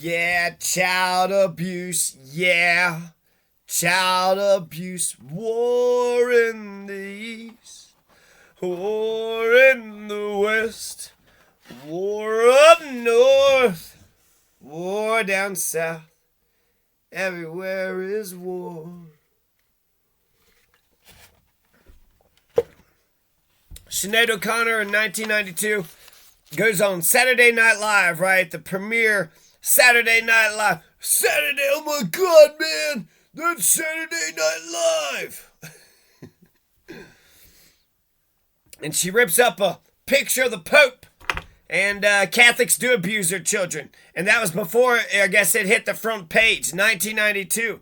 Yeah, child abuse. Yeah, child abuse. War in the east, war in the west, war up north, war down south. Everywhere is war. Sinead O'Connor in 1992 goes on Saturday Night Live, right? The premiere Saturday Night Live. Saturday, oh my God, man! That's Saturday Night Live! And she rips up a picture of the Pope. And Catholics do abuse their children. And that was before, I guess, it hit the front page, 1992.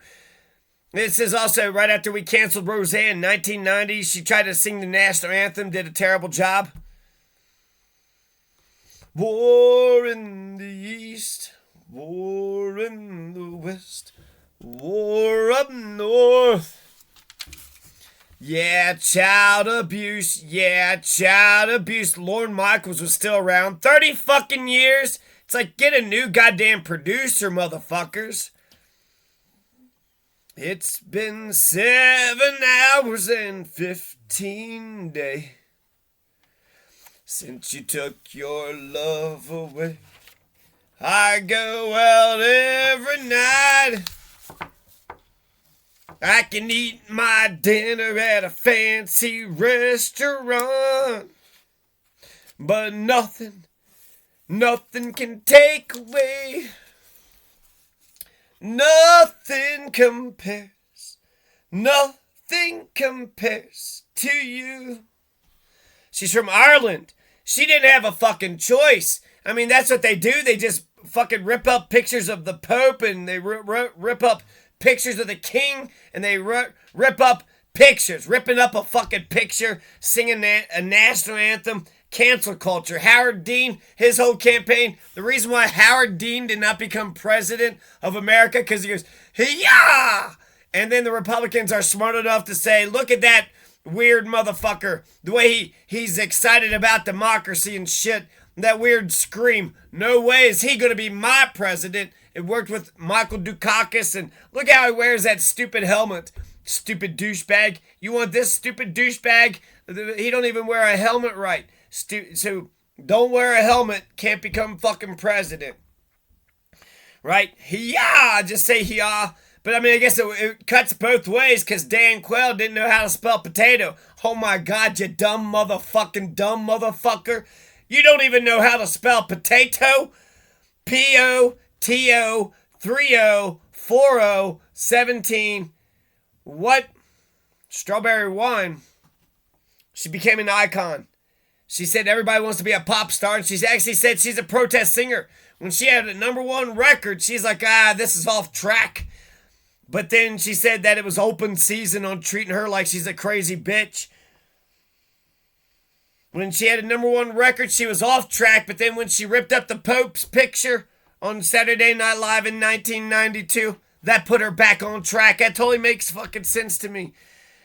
This is also right after we canceled Roseanne in 1990. She tried to sing the national anthem, did a terrible job. War in the east, war in the west, war up north. Yeah, child abuse. Yeah, child abuse. Lorne Michaels was still around. 30 fucking years. It's like, get a new goddamn producer, motherfuckers. It's been 7 hours and 15 days since you took your love away. I go out every night. I can eat my dinner at a fancy restaurant, but nothing can take away. Nothing compares to you. She's from Ireland. She didn't have a fucking choice. I mean, that's what they do. They just fucking rip up pictures of the Pope, and they rip up pictures of the king, and they rip up pictures, ripping up a fucking picture, singing a national anthem, cancel culture. Howard Dean, his whole campaign, the reason why Howard Dean did not become president of America, because he goes, yeah! And then the Republicans are smart enough to say, look at that weird motherfucker, the way he's excited about democracy and shit, that weird scream, no way is he gonna be my president. It worked with Michael Dukakis, and look how he wears that stupid helmet. Stupid douchebag. You want this stupid douchebag? He don't even wear a helmet right. So don't wear a helmet, can't become fucking president. Right? Yeah, just say yeah. But I mean, I guess it cuts both ways, because Dan Quayle didn't know how to spell potato. Oh my God, you dumb motherfucker. You don't even know how to spell potato? P-O-T-O 304017. What? Strawberry wine. She became an icon. She said everybody wants to be a pop star, and she's actually said she's a protest singer. When she had a #1 record, she's like, this is off track. But then she said that it was open season on treating her like she's a crazy bitch. When she had a #1 record, she was off track, but then when she ripped up the Pope's picture on Saturday Night Live in 1992, that put her back on track. That totally makes fucking sense to me.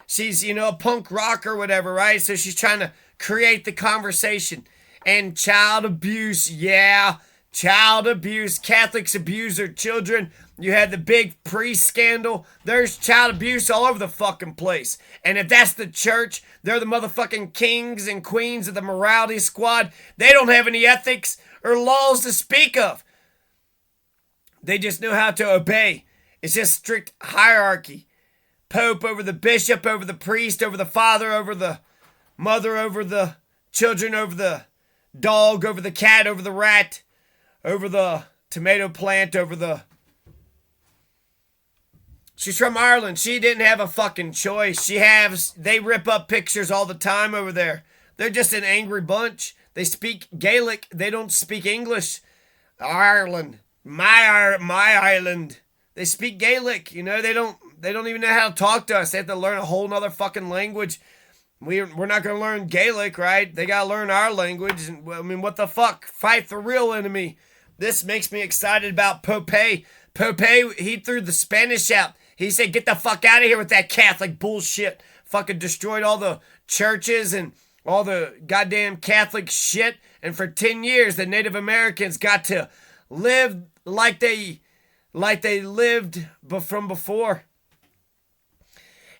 She's, a punk rock or whatever, right? So she's trying to create the conversation. And child abuse, yeah, child abuse. Catholics abuse their children. You had the big priest scandal. There's child abuse all over the fucking place. And if that's the church, they're the motherfucking kings and queens of the morality squad. They don't have any ethics or laws to speak of. They just know how to obey. It's just strict hierarchy. Pope over the bishop, over the priest, over the father, over the mother, over the children, over the dog, over the cat, over the rat, over the tomato plant, over the... She's from Ireland. She didn't have a fucking choice. They rip up pictures all the time over there. They're just an angry bunch. They speak Gaelic. They don't speak English. Ireland. My island. They speak Gaelic. They don't even know how to talk to us. They have to learn a whole nother fucking language. We're not going to learn Gaelic, right? They got to learn our language. And, I mean, what the fuck? Fight the real enemy. This makes me excited about Pope. Pope, he threw the Spanish out. He said, get the fuck out of here with that Catholic bullshit. Fucking destroyed all the churches and all the goddamn Catholic shit. And for 10 years, the Native Americans got to live like they lived from before.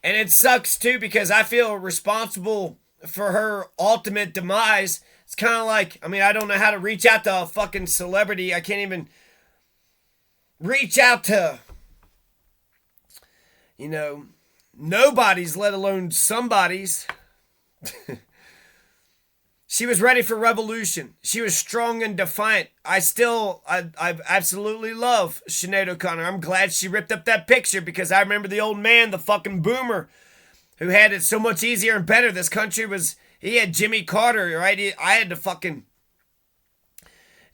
And it sucks too because I feel responsible for her ultimate demise. It's kind of like, I mean, I don't know how to reach out to a fucking celebrity. I can't even reach out to, nobody's, let alone somebody's. She was ready for revolution. She was strong and defiant. I absolutely love Sinead O'Connor. I'm glad she ripped up that picture because I remember the old man, the fucking boomer, who had it so much easier and better. This country he had Jimmy Carter, right? I had the fucking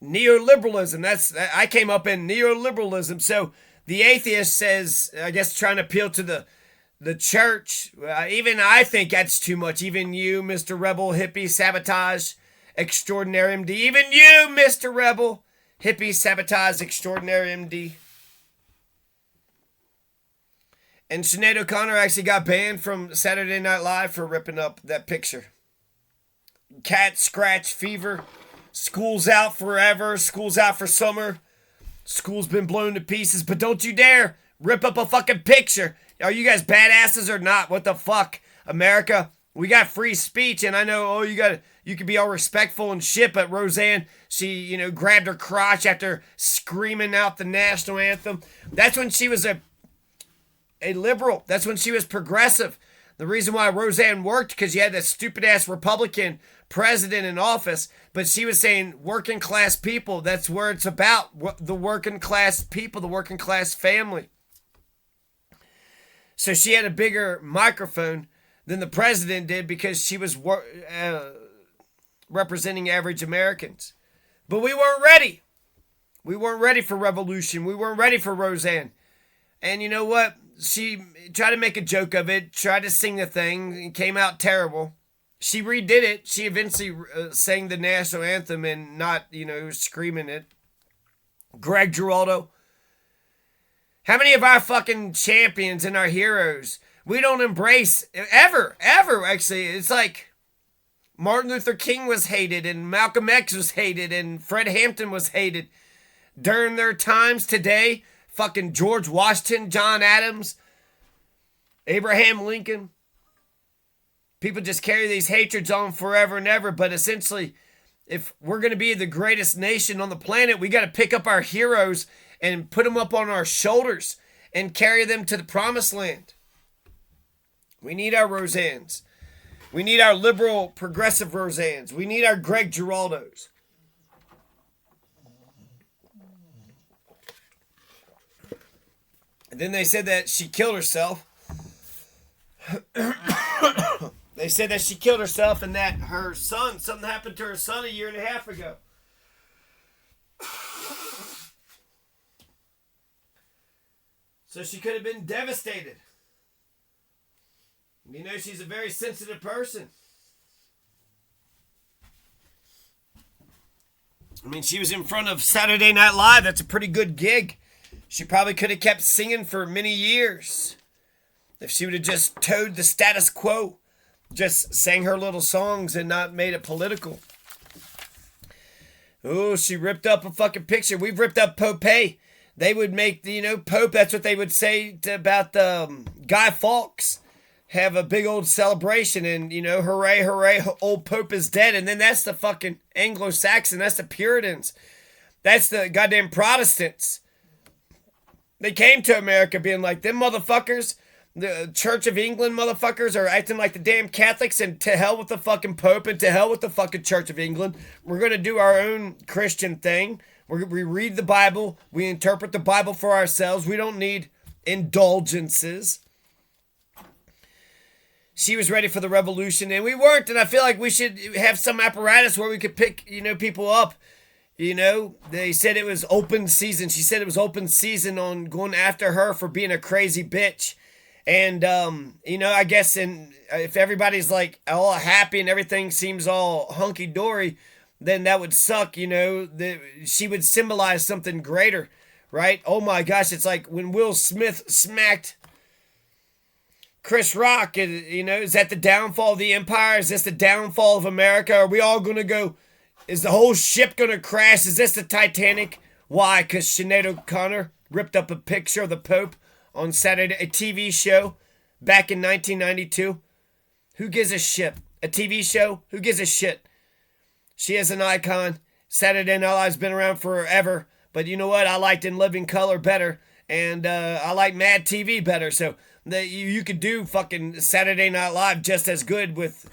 neoliberalism. I came up in neoliberalism. So the atheist says, I guess trying to appeal to the church, even I think that's too much. Even you, Mr. Rebel, hippie, sabotage, extraordinary MD. Even you, Mr. Rebel, hippie, sabotage, extraordinary MD. And Sinead O'Connor actually got banned from Saturday Night Live for ripping up that picture. Cat scratch fever. School's out forever. School's out for summer. School's been blown to pieces. But don't you dare rip up a fucking picture. Are you guys badasses or not? What the fuck? America, we got free speech, and I know, you can be all respectful and shit, but Roseanne, she, grabbed her crotch after screaming out the national anthem. That's when she was a liberal. That's when she was progressive. The reason why Roseanne worked, because you had that stupid-ass Republican president in office, but she was saying working class people, that's where it's about, the working class people, the working class family. So she had a bigger microphone than the president did because she was representing average Americans. But we weren't ready. We weren't ready for revolution. We weren't ready for Roseanne. And you know what? She tried to make a joke of it, tried to sing the thing, it came out terrible. She redid it. She eventually sang the national anthem and not, screaming it. Greg Giraldo. How many of our fucking champions and our heroes we don't embrace ever, actually? It's like Martin Luther King was hated and Malcolm X was hated and Fred Hampton was hated during their times. Today, fucking George Washington, John Adams, Abraham Lincoln. People just carry these hatreds on forever and ever, but essentially, if we're going to be the greatest nation on the planet, we got to pick up our heroes and put them up on our shoulders and carry them to the promised land. We need our Roseannes. We need our liberal, progressive Roseannes. We need our Greg Giraldos. And then they said that she killed herself. They said that she killed herself and that her son, something happened to her son 1.5 years ago. So she could have been devastated. She's a very sensitive person. She was in front of Saturday Night Live. That's a pretty good gig. She probably could have kept singing for many years if she would have just toed the status quo. Just sang her little songs and not made it political. Oh, she ripped up a fucking picture. We've ripped up Pope. They would make, Pope, that's what they would say about Guy Fawkes. Have a big old celebration and, hooray, hooray, old Pope is dead. And then that's the fucking Anglo-Saxon. That's the Puritans. That's the goddamn Protestants. They came to America being like, them motherfuckers, the Church of England motherfuckers are acting like the damn Catholics, and to hell with the fucking Pope and to hell with the fucking Church of England. We're going to do our own Christian thing. We read the Bible. We interpret the Bible for ourselves. We don't need indulgences. She was ready for the revolution, and we weren't. And I feel like we should have some apparatus where we could pick, people up. They said it was open season. She said it was open season on going after her for being a crazy bitch. And, I guess if everybody's like all happy and everything seems all hunky-dory, then that would suck, she would symbolize something greater, right? Oh my gosh, it's like when Will Smith smacked Chris Rock, is that the downfall of the empire? Is this the downfall of America? Are we all going to go, is the whole ship going to crash? Is this the Titanic? Why? Because Sinead O'Connor ripped up a picture of the Pope on Saturday, a TV show back in 1992. Who gives a shit? A TV show? Who gives a shit? She is an icon. Saturday Night Live's been around forever. But you know what? I liked In Living Color better. And I like Mad TV better. So you could do fucking Saturday Night Live just as good with,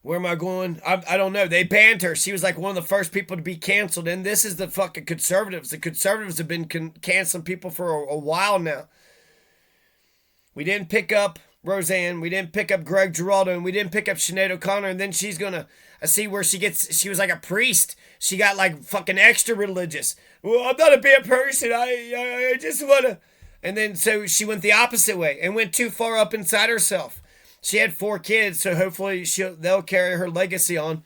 where am I going? I don't know. They banned her. She was like one of the first people to be canceled. And this is the fucking conservatives. The conservatives have been canceling people for a while now. We didn't pick up Roseanne. We didn't pick up Greg Giraldo. And we didn't pick up Sinead O'Connor. And then she's going to... I see where she was like a priest. She got like fucking extra religious. Well, I'm not a bad person. I just want to... And then so she went the opposite way and went too far up inside herself. She had 4 kids, so hopefully they'll carry her legacy on.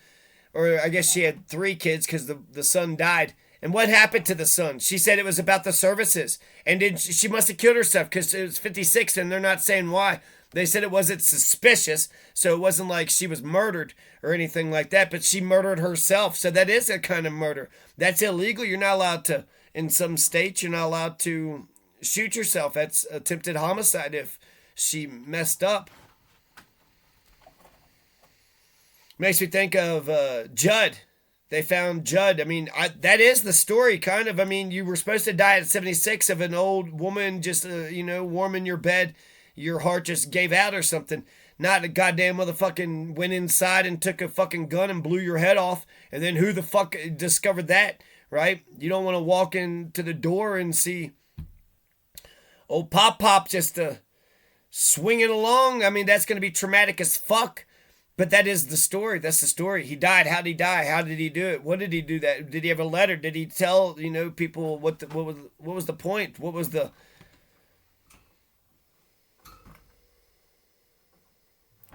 Or I guess she had 3 kids because the son died. And what happened to the son? She said it was about the services. And then she must have killed herself because it was 56 and they're not saying why. They said it wasn't suspicious, so it wasn't like she was murdered or anything like that, but she murdered herself. So that is a kind of murder. That's illegal. You're not allowed to, in some states, you're not allowed to shoot yourself. That's attempted homicide if she messed up. Makes me think of Judd. They found Judd. I mean, that is the story, kind of. I mean, you were supposed to die at 76 of an old woman just, warm in your bed. Your heart just gave out or something. Not a goddamn motherfucking went inside and took a fucking gun and blew your head off. And then who the fuck discovered that, right? You don't want to walk into the door and see old Pop just swinging along. I mean, that's going to be traumatic as fuck. But that is the story. That's the story. He died. How did he die? How did he do it? What did he do that? Did he have a letter? Did he tell, people what was the point? What was the...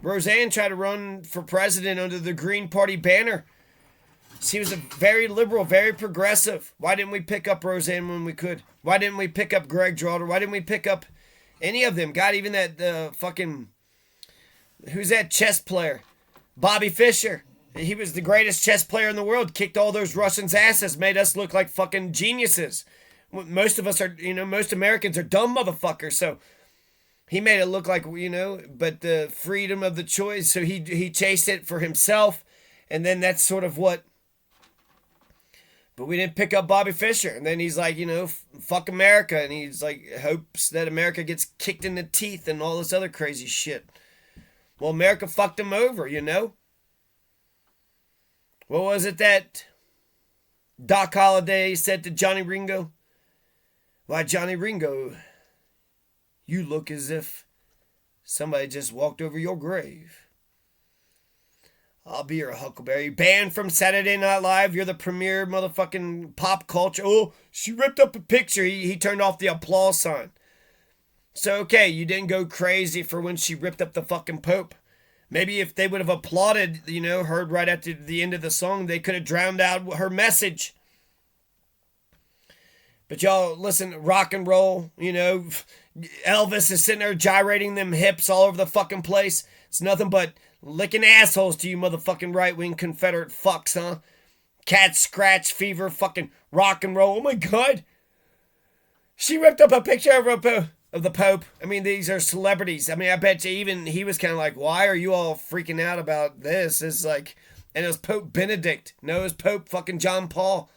Roseanne tried to run for president under the Green Party banner. She was a very liberal, very progressive. Why didn't we pick up Roseanne when we could? Why didn't we pick up Greg Giraldo? Why didn't we pick up any of them? God, even that fucking... Who's that chess player? Bobby Fischer. He was the greatest chess player in the world. Kicked all those Russians' asses. Made us look like fucking geniuses. Most of us are, most Americans are dumb motherfuckers. So he made it look like, but the freedom of the choice. So he chased it for himself. And then that's sort of what. But we didn't pick up Bobby Fischer. And then he's like, fuck America. And he's like, hopes that America gets kicked in the teeth and all this other crazy shit. Well, America fucked him over, What was it that Doc Holliday said to Johnny Ringo? Why, Johnny Ringo, you look as if somebody just walked over your grave. I'll be your Huckleberry. Banned from Saturday Night Live. You're the premier motherfucking pop culture. Oh, she ripped up a picture. He turned off the applause sign. So, okay, you didn't go crazy for when she ripped up the fucking Pope. Maybe if they would have applauded, heard right at the end of the song, they could have drowned out her message. But y'all, listen, rock and roll, Elvis is sitting there gyrating them hips all over the fucking place. It's nothing but licking assholes to you motherfucking right-wing Confederate fucks, huh? Cat scratch fever, fucking rock and roll. Oh my God. She ripped up a picture of the Pope. I mean, these are celebrities. I mean, I bet you even he was kind of like, why are you all freaking out about this? It's like, and it was Pope Benedict. No, it was Pope fucking John Paul.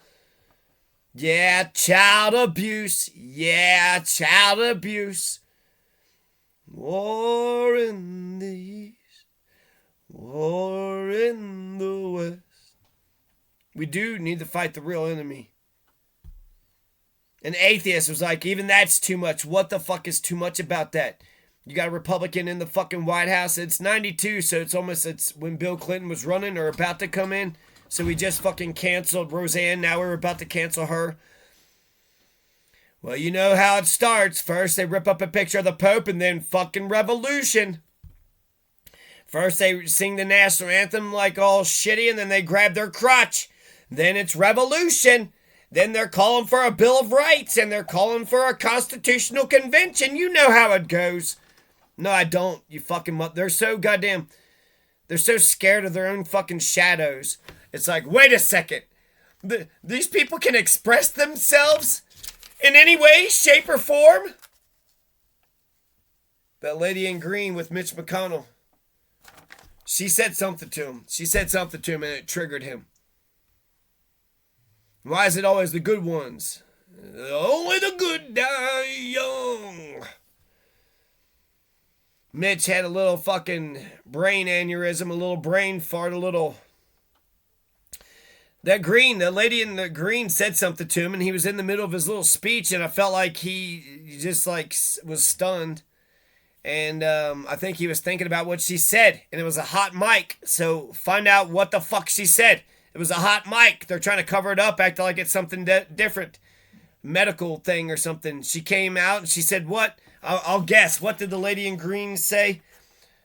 Yeah, child abuse. Yeah, child abuse. War in the East. War in the West. We do need to fight the real enemy. An atheist was like, even that's too much. What the fuck is too much about that? You got a Republican in the fucking White House. It's 92, so it's when Bill Clinton was running or about to come in. So we just fucking canceled Roseanne. Now we're about to cancel her. Well, you know how it starts. First, they rip up a picture of the Pope and then fucking revolution. First, they sing the national anthem like all shitty and then they grab their crotch. Then it's revolution. Then they're calling for a Bill of Rights and they're calling for a constitutional convention. You know how it goes. No, I don't. You fucking... They're so goddamn... They're so scared of their own fucking shadows. It's like, wait a second. These people can express themselves in any way, shape, or form. That lady in green with Mitch McConnell. She said something to him. She said something to him and it triggered him. Why is it always the good ones? Only the good die young. Mitch had a little fucking brain aneurysm, a little brain fart, a little... That green, the lady in the green said something to him and he was in the middle of his little speech and I felt like he just like was stunned. And I think he was thinking about what she said. And it was a hot mic. So find out what the fuck she said. It was a hot mic. They're trying to cover it up, acting like it's something different. Medical thing or something. She came out and she said what? I'll guess. What did the lady in green say?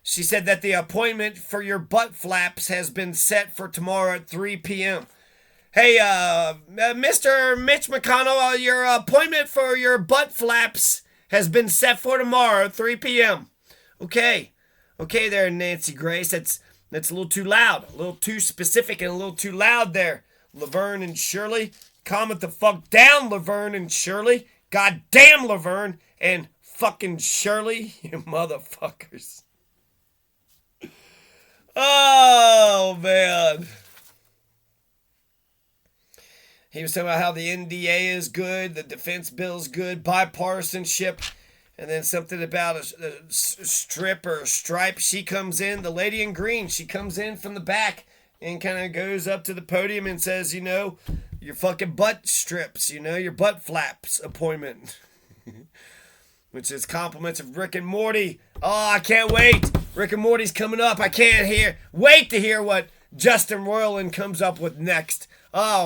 She said that the appointment for your butt flaps has been set for tomorrow at 3 p.m. Hey, Mr. Mitch McConnell, your appointment for your butt flaps has been set for tomorrow at 3 p.m. Okay. Okay there, Nancy Grace. That's a little too loud. A little too specific and a little too loud there. Laverne and Shirley. Calm it the fuck down, Laverne and Shirley. God damn Laverne and fucking Shirley. You motherfuckers. Oh, man. He was talking about how the NDA is good, the defense bill is good, bipartisanship, and then something about a strip or a stripe. She comes in, the lady in green, she comes in from the back and kind of goes up to the podium and says, you know, your fucking butt strips, you know, your butt flaps appointment. Which is compliments of Rick and Morty. Oh, I can't wait. Rick and Morty's coming up. I can't wait to hear what Justin Roiland comes up with next. Oh.